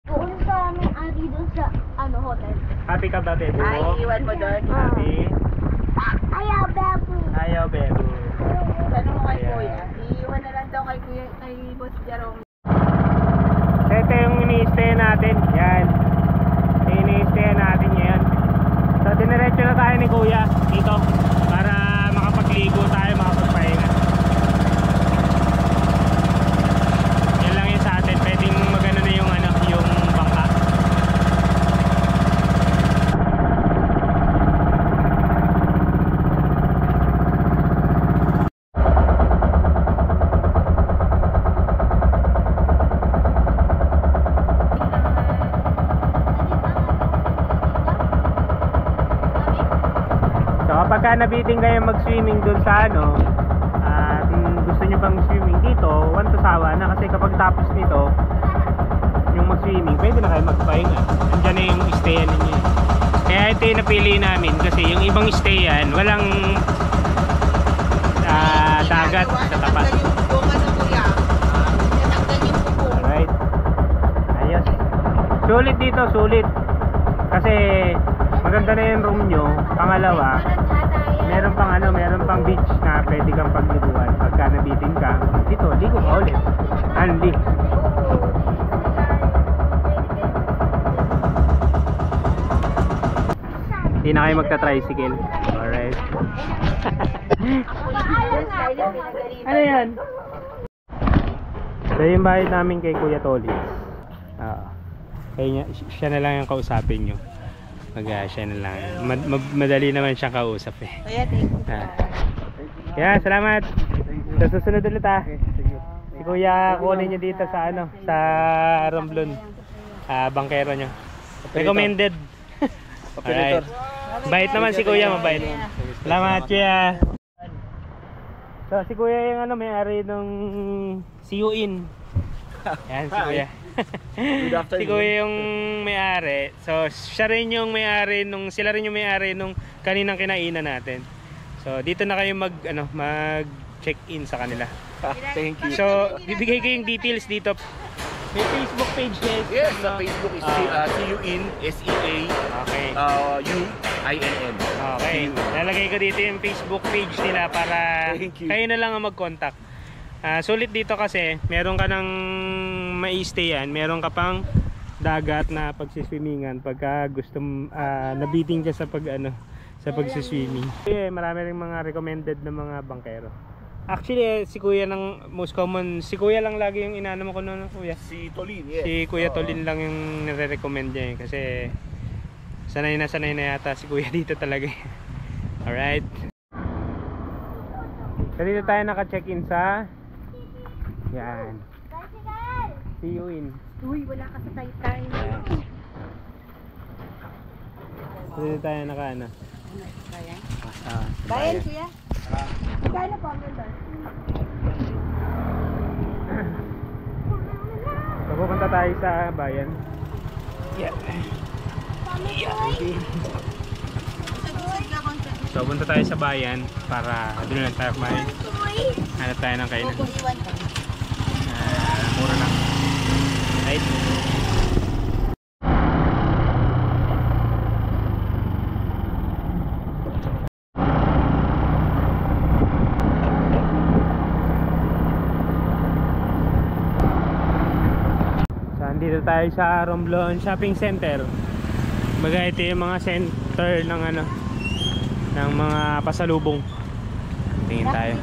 Doon sa may ari doon sa hotel. Happy ka ba, bebe? Ay, iwan mo doon. Happy? Ayaw, babu. Ayaw, bebe. Tanong mo kay Ayan. Kuya. Iiwan na lang daw kay Kuya, kay Boss Jerome. Ito yung ini-stay natin. Yan. Ini-stay natin yan. So, diniretso na tayo ni Kuya dito para makapagligo tayo, makapagpahinga. Yan lang yun sa atin. Pwedeng magano na yung ano, yung bangka. So kapag ka nabiting kayo mag-swimming dun sa ano, at gusto nyo bang swimming dito, one to sawa na kasi kapag tapos nito, yung mag-swimming, pwede na kayo magpahinga. Andyan na yung stayan ninyo. Kaya ito yung napili namin kasi yung ibang stayan, walang dagat sa tapat. Natanggal yung bunga sa Kuya. Natanggal yung bubong. Alright. Ayos. Sulit dito, sulit. Kasi maganda na yung room nyo. Pangalawa, meron pang ano, meron pang beach na pwede kang pagliguan. Pagka nabitin ka, dito, ligo ka ulit. Andy. Hindi na kayo magta-tricycle. Alright. Ano yan? So yung bayad namin kay Kuya Toli. Kaya siya na lang yung kausapin nyo. Siya na lang. Madali naman siyang kausap eh. Kaya thank you. Kaya salamat. Sa susunod ulit ha. Si Kuya kunin nyo dito sa ano, sa Romblon. Bangkero nyo. Recommended. Alright. Bait naman si Kuya, mabait. Salamat Kuya. So si Kuya yung ano, may-ari nung See You In. Yan si Kuya. Si Kuya yung may-ari. So siya rin yung may-ari nung, sila rin yung may-ari nung kaninang kinainan natin. So dito na kayo mag-check-in sa kanila. Thank you. So bibigay ko yung details dito. May Facebook page guys. Yes, sa Facebook is CUIN, Okay. SEAUINN. Okay. Lalagay ko dito yung Facebook page nila para Thank you. kayo na lang ang mag-contact. Sulit dito kasi meron ka ng mai-stayan, meron ka pang dagat na pagsiswimmingan pagka gusto nabiting ka sa sa pagsiswimming. Marami ring mga recommended na mga bangkero. Actually, si Kuya ng most common, si Kuya lang lagi yung inaano mo ko noon, Kuya. Si Tolin, yes. Si Kuya Tolin lang yung nire-recommend niya kasi sanay na yata si Kuya dito talaga. Alright. So dito tayo naka-check-in sa yan. See you in. Uy, wala ka sa Taytay. So dito tayo naka-ano. Bayan, Kuya. Kaya po ang ganda. So pupunta tayo sa bayan. Yeah. So punta tayo sa bayan para doon lang tayo kumain. Hanap tayo ng kainan. Mura lang. Right? So andito tayo sa Romblon Shopping Center. Baga ito yung mga center ng ng mga pasalubong. Tingin tayo.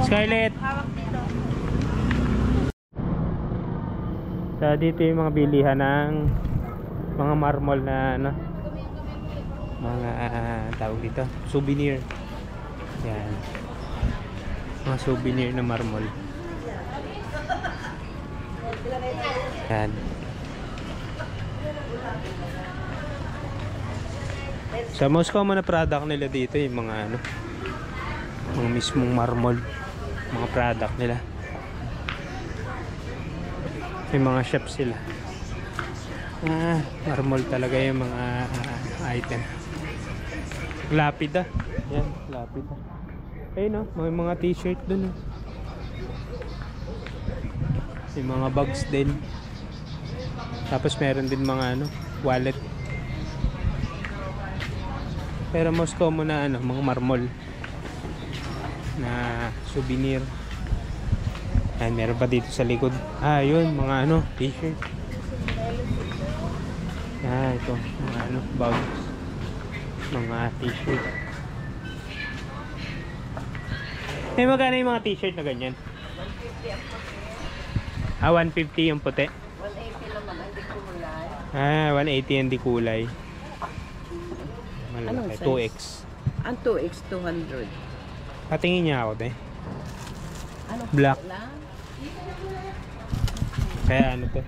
Scarlett. Hawak dito. So dito yung mga bilihan ng mga marmol na mga tawag dito, souvenir. Yan. Mga souvenir na marmol. Yan. So most common na product nila dito yung mga mga mismong marmol, mga product nila. May mga shop sila. Marmol talaga yung mga item. Lapida. Yan, lapida. Ayun may mga t-shirt dun. May mga bags din. Tapos meron din mga wallet. Pero most common na mga marmol na souvenir. Ayan, meron pa dito sa likod. Yun, mga t-shirt. Ito, mga bags. Mga t-shirt. Magkano yung mga t-shirt na ganyan? 150 yung puti. 180 naman, hindi kulay. 180 yung di kulay. Malaki, 2X. Ang 2X, 200. Patingin niya ako, Ano? Black. Lang? Kaya to?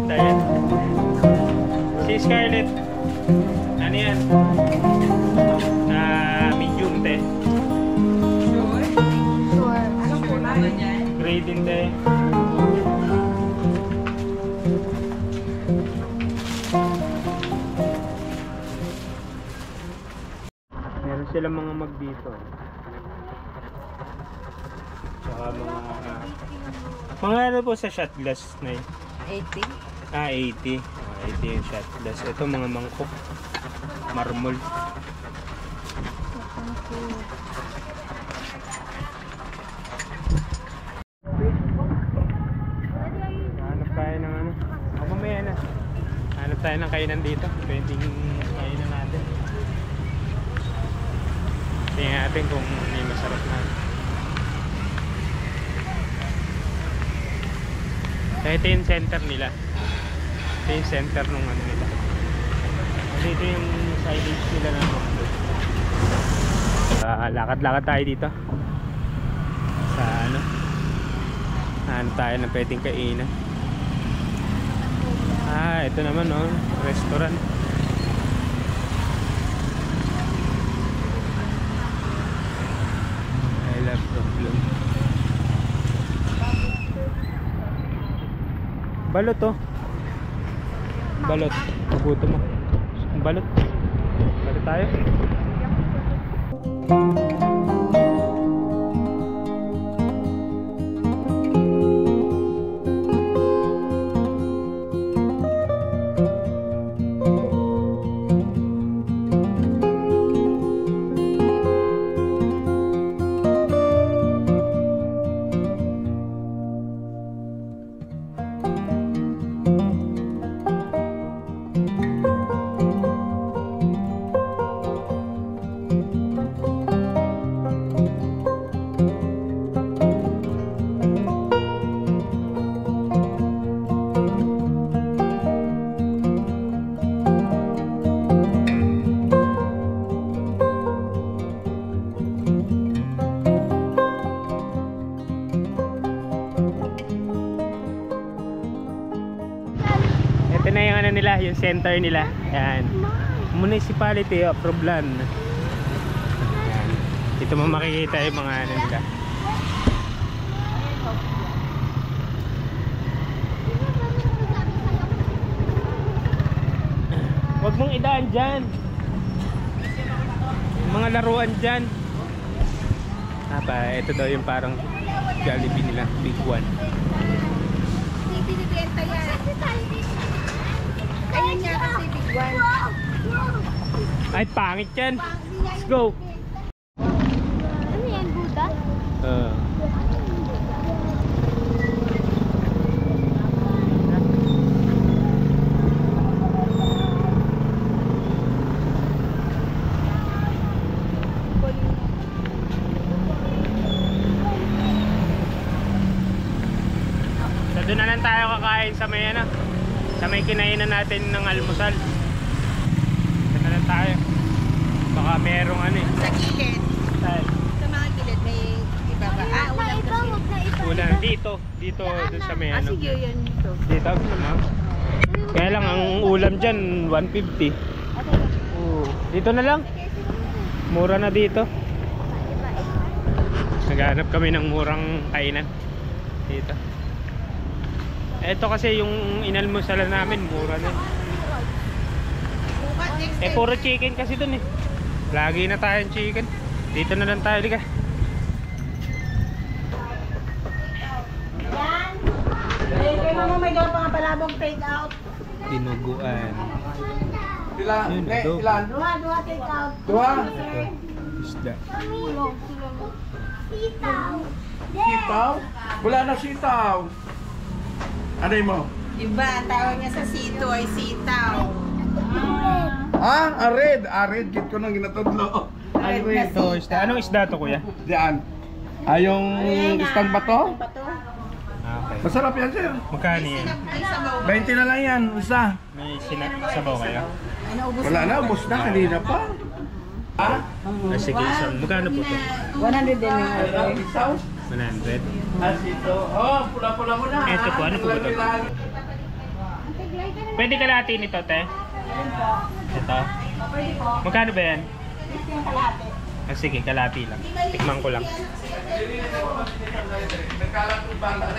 Diet. Si Scarlett. Ano yan? Medium te. Sure. Anong kulay? Gray din te. Meron silang mga mag dito. Tsaka mga ano po sa shot glass na yun? 80. 80. 80 yung shot glass. Ito mga mangkok. Marmol. Hanap tayo ng ano. Mamaya na. Hanap tayo ng kainan dito. Pwedeng kainan natin. Tingnan natin kung may masarap na. Ito yung center nila. Ito yung center nung ano nila. Dito yung signage nila ng mga. Lakad-lakad tayo dito. Sa ano. Hanap tayo ng pwedeng kainan. Ito naman oh, restaurant. I love Rockland. Balot oh. Balot. Pagutom mo. Balot. Balot tayo. Ito na yung ano nila, yung center nila. Ayan. Municipality of Roblan. Ayan. Dito mo makikita yung mga ano nila. Huwag mong idaan dyan. Yung mga laruan dyan. Ito daw yung parang Jollibee nila, big one. Binibenta yan. Ayun nga kasi big one. Ay, pangit yan. Let's go. Ano yan, Buddha? So doon na lang tayo kakain sa may ano, sa may kinainan natin ng almusal. Doon na lang tayo. Baka merong ano eh. Sa gilid. Saan? Sa mga gilid may iba ba? Huwag na Ulam iba, kasi. huwag na iba. Ulan dito doon sa may ano. Sige, yan dito. Dito ano. Kaya lang ang ulam diyan 150. Dito na lang. Mura na dito. Naghanap kami ng murang kainan dito. Ito kasi yung inalmusalan namin, mura na. Bukas next time. Puro chicken kasi dun eh. Lagi na tayong chicken. Dito na lang tayo, liga. Kay mama may gawa pa nga palabong take out. Dinuguan. Ilan? Yun, Ne, adobo. ilan? Dua take out. Dua? Isda. Sitaw. Sitaw? Wala na sitaw. Ano mo? Iba, ang tawag niya sa sito ay sitaw. Arid. Arid. Kit ko nang ginatudlo. Arid na Arid. Ito, isda. Anong isda to, kuya? Diyan. Yung istang bato? Bato. Okay. Masarap yan, sir. Magkano yan? Ay, sabaw. 20 na lang yan. Isa. May sabaw kayo? Ay, naubos Wala na. Ubus na. Kanina pa. Ha? Sige, so, magkano po to? 100 din yung order. Isaw? 100. Sito. Oh, pula-pula mo na. Ito po, ano po ba ito? Pwede kalahati nito, te? Ito? Magkano ba yan? Ah, sige, kalahati lang. Tikman ko lang.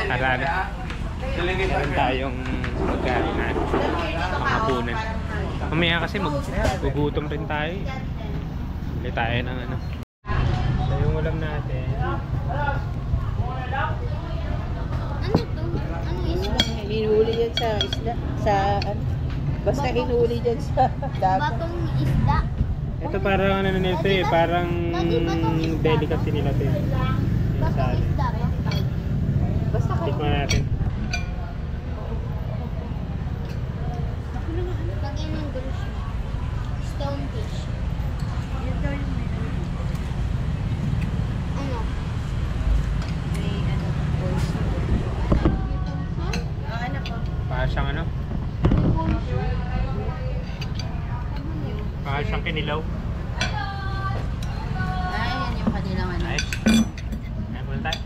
Alala. Meron tayong pagkain na makapunan. Mamaya kasi magugutom rin tayo. Bili tayo ng ano. So yung ulam natin. Ano to? Ano isda? Hinuli yan sa isda. Basta hinuli dyan sa dagat. Batong isda. Ito parang ano nito eh, parang delicacy nila ito. Batong isda. Basta Tikman natin. Lagyan ng gulo siya. Stonefish. Ano? Para siyang ano? Para siyang kinilaw. Ayan yung kanilang ano. Nice. Ayan muna tayo.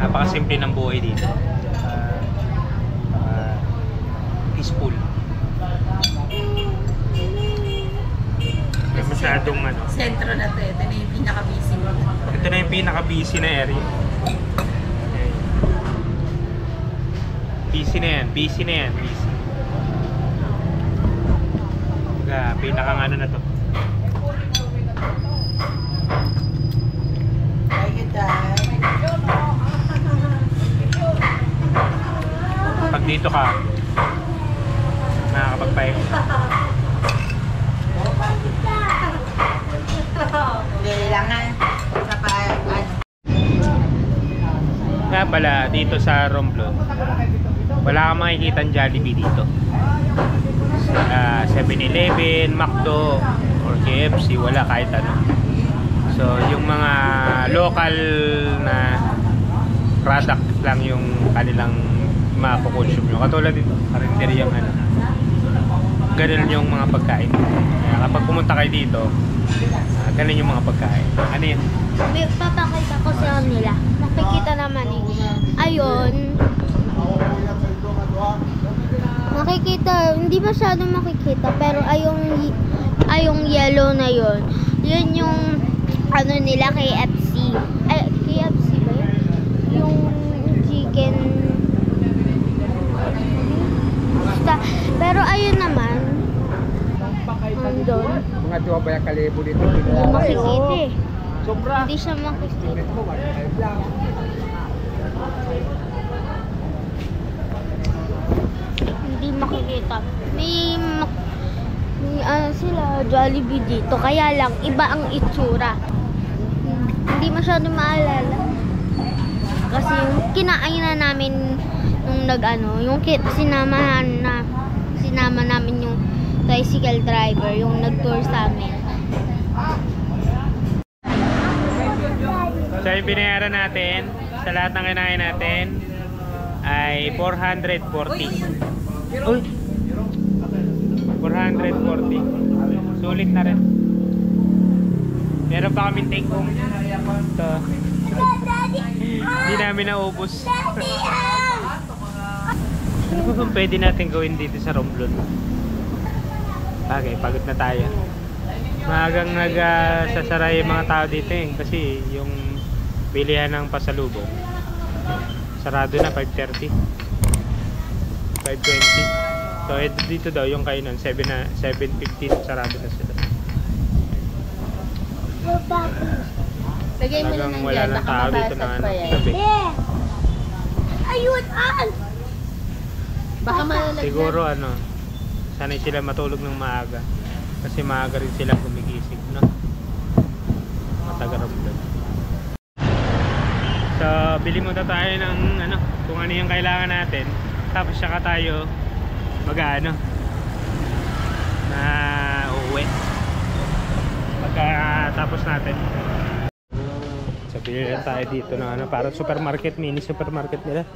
Napakasimple ng buhay dito. Peaceful. Hindi masyadong ano. sentro na to. Ito na yung pinaka-busy mo. Ito na yung pinaka-busy na area. Okay. Busy na yan. Busy na yan. Busy. Pinakang ano na to. Ayun dahil. Pag dito ka, nakakapagpahinga. Kailangan sa ano. Nga pala, dito sa Romblon, wala kang makikita ang Jollibee dito. 7-Eleven, McDo, or KFC, wala kahit ano. So, yung mga local na product lang yung kanilang makukonsume nyo. Katulad dito, karinderyang ano. Ganun yung mga pagkain. Kaya kapag pumunta kayo dito, ganun yung mga pagkain. Ano yun? May papakita ko sa nila. Makikita naman eh. Ayun. Makikita, hindi masyadong makikita. Pero ayong yellow na yun. Yun yung ano nila, KFC. Ay, KFC ba yun? Yung chicken. Basta, pero ayun naman. Andun. Mga 2 kalibo dito. Hindi makikita eh. Sobra. Hindi siya makikita. Hindi makikita. May ano sila, Jollibee dito. Kaya lang, iba ang itsura. Hindi masyado maalala. Kasi yung kinainan namin nung yung sinama namin yung tricycle driver, yung nag-tour sa amin. So yung binayaran natin sa lahat ng kinain natin ay 440. Uy! 440. Sulit na rin. Meron pa kaming take home. Ito. Hindi namin naubos. Ano ba bang pwede natin gawin dito sa Romblon? Bagay, pagod na tayo. Maagang nagsasara yung mga tao dito eh. Kasi yung bilihan ng pasalubong sarado na 5:30, 5:20. So dito daw yung kainan 7:15 sarado na sila. Lagay mo lang Talagang ng wala dyan, nang baka tao dito mabasag na pa yan. gabi. Ayun, Baka malalagyan. Siguro sanay sila matulog ng maaga kasi maaga rin sila gumigising, no? Mataga-Romblon. So bili muna tayo ng kung ano yung kailangan natin, tapos saka tayo na uuwi pagkatapos natin. So bili lang tayo dito ng para supermarket, mini supermarket nila.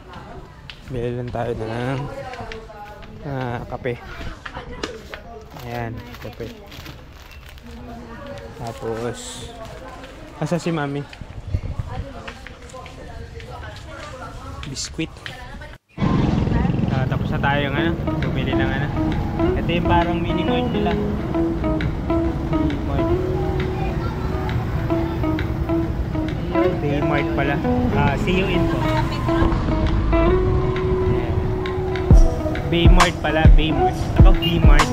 Bili lang tayo ng kape. Ayan, kape. Tapos, asa si Mami? Biskuit. Tapos na tayo ng ano, bumili ng ano. Ito yung parang mini mart nila. Mart pala. See you in po. Baymart pala, Baymart. Ako B-Mart.